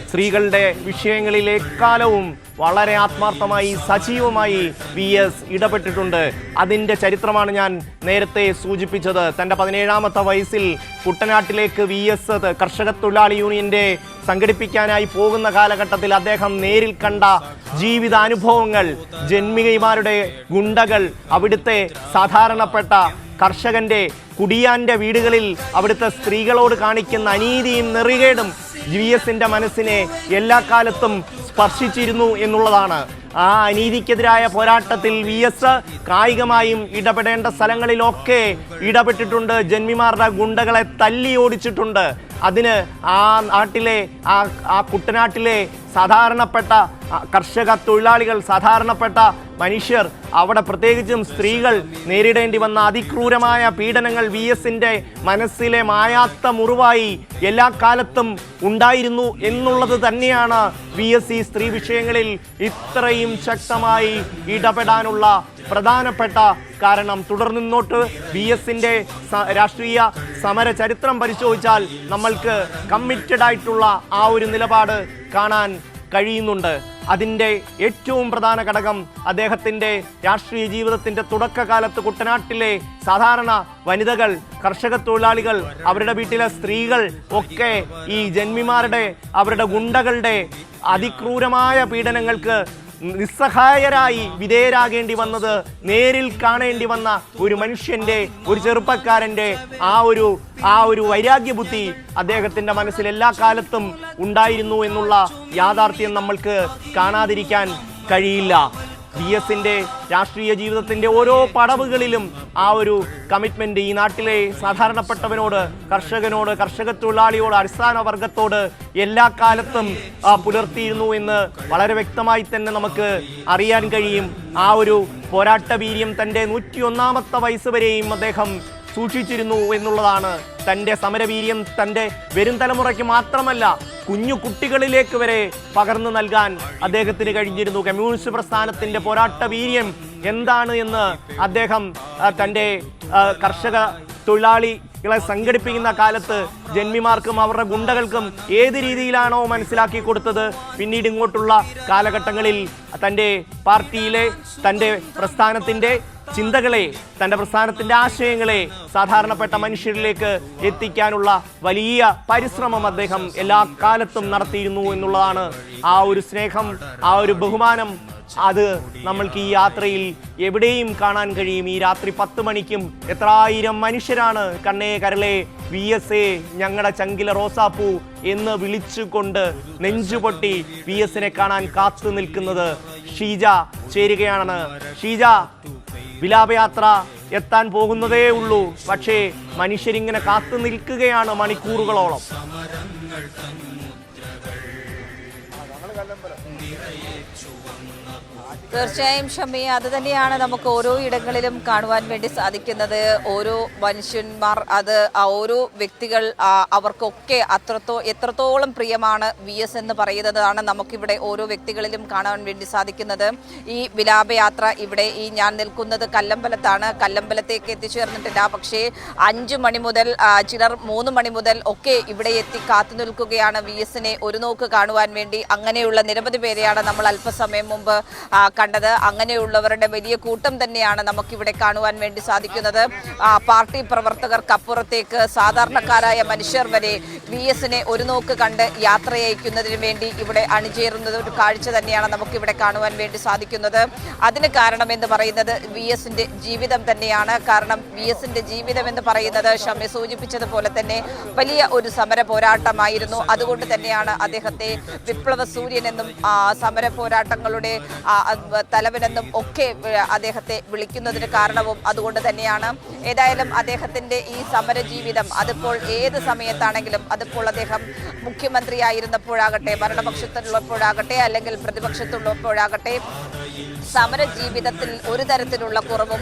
സ്ത്രീകളുടെ വിഷയങ്ങളിൽ എക്കാലവും വളരെ ആത്മാർത്ഥമായി സജീവമായി VS ഇടപെട്ടിട്ടുണ്ട്. അതിൻ്റെ ചരിത്രമാണ് ഞാൻ നേരത്തെ സൂചിപ്പിച്ചത്. തൻ്റെ 17ാമത്തെ വയസ്സിൽ കുട്ടനാട്ടിലേക്ക് VS കർഷക തൊഴിലാളി യൂണിയൻ്റെ സംഘടിപ്പിക്കാനായി പോകുന്ന കാലഘട്ടത്തിൽ അദ്ദേഹം നേരിൽ കണ്ട ജീവിതാനുഭവങ്ങൾ, ജന്മികമാരുടെ ഗുണ്ടകൾ, അവിടുത്തെ സാധാരണപ്പെട്ട കർഷകന്റെ കുടിയാന്റെ വീടുകളിൽ അവിടുത്തെ സ്ത്രീകളോട് കാണിക്കുന്ന അനീതിയും നെറികേടും VSന്റെ മനസ്സിനെ എല്ലാ കാലത്തും സ്പർശിച്ചിരുന്നു എന്നുള്ളതാണ്. ആ അനീതിക്കെതിരായ പോരാട്ടത്തിൽ VS കായികമായും ഇടപെടേണ്ട സ്ഥലങ്ങളിലൊക്കെ ഇടപെട്ടിട്ടുണ്ട്. ജന്മിമാരുടെ ഗുണ്ടകളെ തല്ലി ഓടിച്ചിട്ടുണ്ട്. അതിന് ആ നാട്ടിലെ ആ കുട്ടനാട്ടിലെ സാധാരണപ്പെട്ട കർഷക തൊഴിലാളികൾ, സാധാരണപ്പെട്ട മനുഷ്യർ, അവിടെ പ്രത്യേകിച്ചും സ്ത്രീകൾ നേരിടേണ്ടി വന്ന അതിക്രൂരമായ പീഡനങ്ങൾ VSന്റെ മനസ്സിലെ മായാത്ത മുറിവായി എല്ലാ കാലത്തും ഉണ്ടായിരുന്നു എന്നുള്ളത് തന്നെയാണ് VS ഈ സ്ത്രീ വിഷയങ്ങളിൽ ഇത്രയും ശക്തമായി ഇടപെടാനുള്ള പ്രധാനപ്പെട്ട കാരണം. തുടർന്നിങ്ങോട്ട് VSന്റെ രാഷ്ട്രീയ സമര ചരിത്രം പരിശോധിച്ചാൽ നമ്മൾക്ക് കമ്മിറ്റഡ് ആയിട്ടുള്ള ആ ഒരു നിലപാട് കാണാൻ കഴിയുന്നുണ്ട്. അതിൻ്റെ ഏറ്റവും പ്രധാന ഘടകം അദ്ദേഹത്തിൻ്റെ രാഷ്ട്രീയ ജീവിതത്തിൻ്റെ തുടക്കകാലത്ത് കുട്ടനാട്ടിലെ സാധാരണ വനിതകൾ, കർഷക തൊഴിലാളികൾ, അവരുടെ വീട്ടിലെ സ്ത്രീകൾ ഒക്കെ ഈ ജന്മിമാരുടെ, അവരുടെ ഗുണ്ടകളുടെ അതിക്രൂരമായ പീഡനങ്ങൾക്ക് നിസ്സഹായരായി വിധേയരാകേണ്ടി വന്നത് നേരിൽ കാണേണ്ടി വന്ന ഒരു മനുഷ്യൻ്റെ, ഒരു ചെറുപ്പക്കാരൻ്റെ ആ ഒരു വൈരാഗ്യബുദ്ധി അദ്ദേഹത്തിൻ്റെ മനസ്സിൽ എല്ലാ കാലത്തും ഉണ്ടായിരുന്നു എന്നുള്ള യാഥാർത്ഥ്യം നമ്മൾക്ക് കാണാതിരിക്കാൻ കഴിയില്ല. VSന്റെ രാഷ്ട്രീയ ജീവിതത്തിൻ്റെ ഓരോ പടവുകളിലും ആ ഒരു കമ്മിറ്റ്മെൻറ്റ് ഈ നാട്ടിലെ സാധാരണപ്പെട്ടവനോട്, കർഷകനോട്, കർഷക തൊഴിലാളിയോട്, അടിസ്ഥാന വർഗത്തോട് എല്ലാ കാലത്തും പുലർത്തിയിരുന്നു എന്ന് വളരെ വ്യക്തമായി തന്നെ നമുക്ക് അറിയാൻ കഴിയും. ആ ഒരു പോരാട്ട വീര്യം തൻ്റെ 101ാമത്തെ വയസ്സ് വരെയും അദ്ദേഹം സൂക്ഷിച്ചിരുന്നു എന്നുള്ളതാണ്. തൻ്റെ സമരവീര്യം തൻ്റെ വരും തലമുറയ്ക്ക് മാത്രമല്ല, കുഞ്ഞു കുട്ടികളിലേക്ക് വരെ പകർന്നു നൽകാൻ അദ്ദേഹത്തിന് കഴിഞ്ഞിരുന്നു. കമ്മ്യൂണിസ്റ്റ് പ്രസ്ഥാനത്തിൻ്റെ പോരാട്ട വീര്യം എന്താണ് എന്ന് അദ്ദേഹം തൻ്റെ കർഷക തൊഴിലാളികളെ സംഘടിപ്പിക്കുന്ന കാലത്ത് ജന്മിമാർക്കും അവരുടെ ഗുണ്ടകൾക്കും ഏത് രീതിയിലാണോ മനസ്സിലാക്കി കൊടുത്തത്, പിന്നീട് ഇങ്ങോട്ടുള്ള കാലഘട്ടങ്ങളിൽ തൻ്റെ പാർട്ടിയിലെ, തൻ്റെ പ്രസ്ഥാനത്തിൻ്റെ ചിന്തകളെ, തൻ്റെ പ്രസ്ഥാനത്തിൻ്റെ ആശയങ്ങളെ സാധാരണപ്പെട്ട മനുഷ്യരിലേക്ക് എത്തിക്കാനുള്ള വലിയ പരിശ്രമം അദ്ദേഹം എല്ലാ കാലത്തും നടത്തിയിരുന്നു എന്നുള്ളതാണ്. ആ ഒരു സ്നേഹം, ആ ഒരു ബഹുമാനം, അത് നമ്മൾക്ക് ഈ യാത്രയിൽ എവിടെയും കാണാൻ കഴിയും. ഈ രാത്രി 10 മണിക്കും എത്രായിരം മനുഷ്യരാണ് കണ്ണേ കരളെ VS ഞങ്ങളുടെ ചങ്കില റോസാപ്പൂ എന്ന് വിളിച്ചുകൊണ്ട് നെഞ്ചുപൊട്ടി VSനെ കാണാൻ കാത്തു നിൽക്കുന്നത്. ഷീജ ചേരുകയാണ്. ഷീജ, വിലാപയാത്ര എത്താൻ പോകുന്നതേ ഉള്ളൂ, പക്ഷേ മനുഷ്യരിങ്ങനെ കാത്തു നിൽക്കുകയാണ് മണിക്കൂറുകളോളം. തീർച്ചയായും ഷമി, അത് തന്നെയാണ് നമുക്ക് ഓരോ ഇടങ്ങളിലും കാണുവാൻ വേണ്ടി സാധിക്കുന്നത്. ഓരോ മനുഷ്യന്മാർ, അത് ഓരോ വ്യക്തികൾ, അവർക്കൊക്കെ എത്രത്തോളം പ്രിയമാണ് VS എന്ന് പറയുന്നതാണ് നമുക്കിവിടെ ഓരോ വ്യക്തികളിലും കാണാൻ വേണ്ടി സാധിക്കുന്നത്. ഈ വിലാപയാത്ര ഇവിടെ ഞാൻ നിൽക്കുന്നത് കല്ലമ്പലത്താണ്. കല്ലമ്പലത്തേക്ക് എത്തിച്ചേർന്നിട്ടില്ല, പക്ഷേ 5 മണി മുതൽ, ചിലർ 3 മണി മുതൽ ഒക്കെ ഇവിടെ എത്തി കാത്തു നിൽക്കുകയാണ് VSനെ ഒരു നോക്ക് കാണുവാൻ വേണ്ടി. അങ്ങനെയുള്ള നിരവധി പേരെയാണ് നമ്മൾ അല്പസമയം മുമ്പ് കണ്ടത്. അങ്ങനെയുള്ളവരുടെ വലിയ കൂട്ടം തന്നെയാണ് നമുക്കിവിടെ കാണുവാൻ വേണ്ടി സാധിക്കുന്നത്. പാർട്ടി പ്രവർത്തകർക്കപ്പുറത്തേക്ക് സാധാരണക്കാരായ മനുഷ്യർ വരെ VSനെ ഒരു നോക്ക് കണ്ട് യാത്രയയക്കുന്നതിന് വേണ്ടി ഇവിടെ അണിചേരുന്നത് ഒരു കാഴ്ച തന്നെയാണ് നമുക്കിവിടെ കാണുവാൻ വേണ്ടി സാധിക്കുന്നത്. അതിന് കാരണം എന്ന് പറയുന്നത് VSന്റെ ജീവിതം തന്നെയാണ്. കാരണം VSന്റെ ജീവിതം എന്ന് പറയുന്നത് ഷമി സൂചിപ്പിച്ചതുപോലെ തന്നെ വലിയ ഒരു സമര പോരാട്ടമായിരുന്നു. അതുകൊണ്ട് തന്നെയാണ് അദ്ദേഹത്തെ വിപ്ലവ സൂര്യനെന്നും സമര പോരാട്ടങ്ങളുടെ തലവനെന്നും ഒക്കെ അദ്ദേഹത്തെ വിളിക്കുന്നതിന് കാരണവും അതുകൊണ്ട് തന്നെയാണ്. ഏതായാലും അദ്ദേഹത്തിൻ്റെ ഈ സമര ജീവിതം അതിപ്പോൾ ഏത് സമയത്താണെങ്കിലും, അതിപ്പോൾ അദ്ദേഹം മുഖ്യമന്ത്രിയായിരുന്നപ്പോഴാകട്ടെ, ഭരണപക്ഷത്തുള്ളപ്പോഴാകട്ടെ, അല്ലെങ്കിൽ പ്രതിപക്ഷത്തുള്ളപ്പോഴാകട്ടെ, സമര ജീവിതത്തിൽ ഒരു തരത്തിലുള്ള കുറവും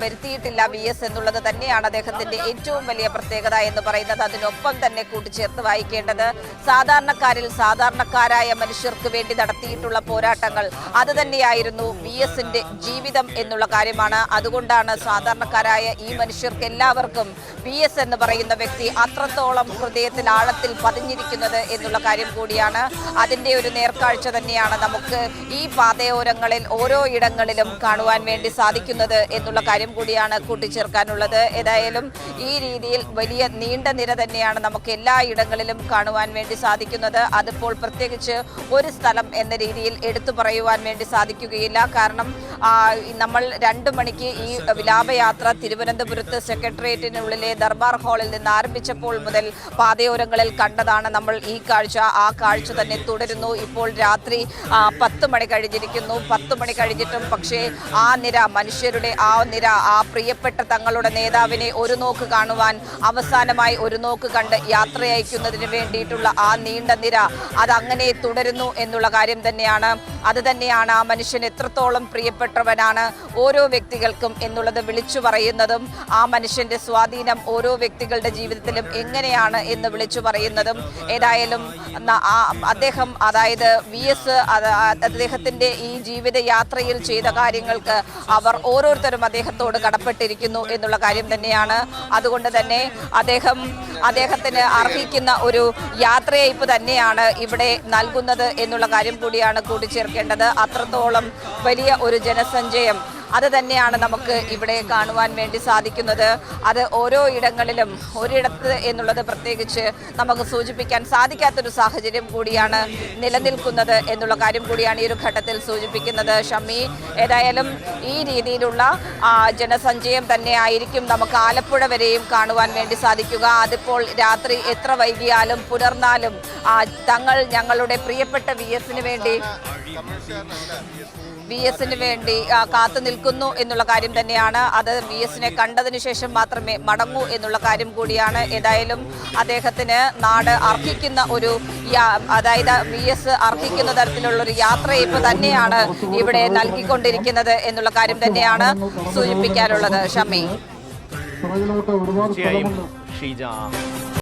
വരുത്തിയിട്ടില്ല VS എന്നുള്ളത് തന്നെയാണ് അദ്ദേഹത്തിൻ്റെ ഏറ്റവും വലിയ പ്രത്യേകത എന്ന് പറയുന്നത്. അതിനൊപ്പം തന്നെ കൂട്ടിച്ചേർത്ത് വായിക്കേണ്ടത് സാധാരണക്കാരിൽ സാധാരണക്കാരായ മനുഷ്യർക്ക് വേണ്ടി നടത്തിയിട്ടുള്ള പോരാട്ടങ്ങൾ അത് തന്നെയായിരുന്നു VSന്റെ ജീവിതം എന്നുള്ള കാര്യമാണ്. അതുകൊണ്ടാണ് സാധാരണക്കാരായ ഈ മനുഷ്യർക്ക് എല്ലാവർക്കും VS എന്ന് പറയുന്ന വ്യക്തി അത്രത്തോളം ഹൃദയത്തിൽ ആഴത്തിൽ പതിഞ്ഞിരിക്കുന്നത് എന്നുള്ള കാര്യം കൂടിയാണ്. അതിൻ്റെ ഒരു നേർക്കാഴ്ച തന്നെയാണ് നമുക്ക് ഈ പാതയോരങ്ങളിൽ ഓരോ ഇടങ്ങളിലും കാണുവാൻ വേണ്ടി സാധിക്കുന്നത് എന്നുള്ള കാര്യം കൂടിയാണ് കൂട്ടിച്ചേർക്കാനുള്ളത്. ഏതായാലും ഈ രീതിയിൽ വലിയ നീണ്ട നിര തന്നെയാണ് നമുക്ക് എല്ലാ ഇടങ്ങളിലും കാണുവാൻ വേണ്ടി സാധിക്കുന്നത്. അതിപ്പോൾ പ്രത്യേകിച്ച് ഒരു സ്ഥലം എന്ന രീതിയിൽ എടുത്തു പറയുവാൻ വേണ്ടി സാധിക്കുകയില്ല. കാരണം നമ്മൾ 2 മണിക്ക് ഈ വിലാപയാത്ര തിരുവനന്തപുരത്ത് സെക്രട്ടേറിയറ്റിനുള്ളിലെ ദർബാർ ഹാളിൽ നിന്ന് ആരംഭിച്ചപ്പോൾ മുതൽ പാതയോരങ്ങളിൽ കണ്ടതാണ് നമ്മൾ ഈ കാഴ്ച. ആ കാഴ്ച തന്നെ തുടരുന്നു. ഇപ്പോൾ രാത്രി 10 മണി കഴിഞ്ഞിരിക്കുന്നു. 10 മണി കഴിഞ്ഞിട്ടും പക്ഷേ ആ നിര, മനുഷ്യരുടെ ആ നിര, ആ പ്രിയപ്പെട്ട തങ്ങളുടെ നേതാവിനെ ഒരു നോക്ക് കാണുവാൻ, അവസാനമായി ഒരു നോക്ക് കണ്ട് യാത്ര അയക്കുന്നതിന് വേണ്ടിയിട്ടുള്ള ആ നീണ്ട നിര അതങ്ങനെ തുടരുന്നു എന്നുള്ള കാര്യം തന്നെയാണ്. അത് തന്നെയാണ് ആ മനുഷ്യൻ എത്രത്തോളം പ്രിയപ്പെട്ടവനാണ് ഓരോ വ്യക്തികൾക്കും എന്നുള്ളത് വിളിച്ചു പറയുന്നതും, ആ മനുഷ്യന്റെ സ്വാധീനം ഓരോ വ്യക്തികളുടെ ജീവിതത്തിലും എങ്ങനെയാണ് എന്ന് വിളിച്ചു പറയുന്നതും. ഏതായാലും അദ്ദേഹം, അതായത് VS അദ്ദേഹത്തിന്റെ ഈ ജീവിത യാത്രയിൽ ചെയ്ത കാര്യങ്ങൾക്ക് അവർ ഓരോരുത്തരും അദ്ദേഹത്തോട് കടപ്പെട്ടിരിക്കുന്നു എന്നുള്ള കാര്യം തന്നെയാണ്. അതുകൊണ്ട് തന്നെ അദ്ദേഹത്തിന് അർഹിക്കുന്ന ഒരു യാത്രയയപ്പ് തന്നെയാണ് ഇവിടെ നൽകുന്നത് എന്നുള്ള കാര്യം കൂടിയാണ് കൂട്ടിച്ചേർക്കേണ്ടത്. അത്രത്തോളം വലിയ ഒരു ജനസഞ്ചയം അത് തന്നെയാണ് നമുക്ക് ഇവിടെ കാണുവാൻ വേണ്ടി സാധിക്കുന്നത്. അത് ഓരോ ഇടങ്ങളിലും ഒരിടത്ത് എന്നുള്ളത് പ്രത്യേകിച്ച് നമുക്ക് സൂചിപ്പിക്കാൻ സാധിക്കാത്തൊരു സാഹചര്യം കൂടിയാണ് നിലനിൽക്കുന്നത് എന്നുള്ള കാര്യം കൂടിയാണ് ഈ ഒരു ഘട്ടത്തിൽ സൂചിപ്പിക്കുന്നത്. ഷമ്മി, ഏതായാലും ഈ രീതിയിലുള്ള ജനസഞ്ചയം തന്നെ ആയിരിക്കും നമുക്ക് ആലപ്പുഴ വരെയും കാണുവാൻ വേണ്ടി സാധിക്കുക. അതിപ്പോൾ രാത്രി എത്ര വൈകിയാലും പുലർന്നാലും ഞങ്ങളുടെ പ്രിയപ്പെട്ട VSന് വേണ്ടി കാത്തു നിൽക്കുന്നു എന്നുള്ള കാര്യം തന്നെയാണ്. അത് VSനെ കണ്ടതിന് ശേഷം മാത്രമേ മടങ്ങൂ എന്നുള്ള കാര്യം കൂടിയാണ്. ഏതായാലും അദ്ദേഹത്തിന് നാട് അർഹിക്കുന്ന ഒരു, അതായത് VS അർഹിക്കുന്ന തരത്തിലുള്ളൊരു യാത്രയയപ്പ് തന്നെയാണ് ഇവിടെ നൽകിക്കൊണ്ടിരിക്കുന്നത് എന്നുള്ള കാര്യം തന്നെയാണ് സൂചിപ്പിക്കാനുള്ളത്. ഷമ്മി, തീർച്ചയായും ഷീജ.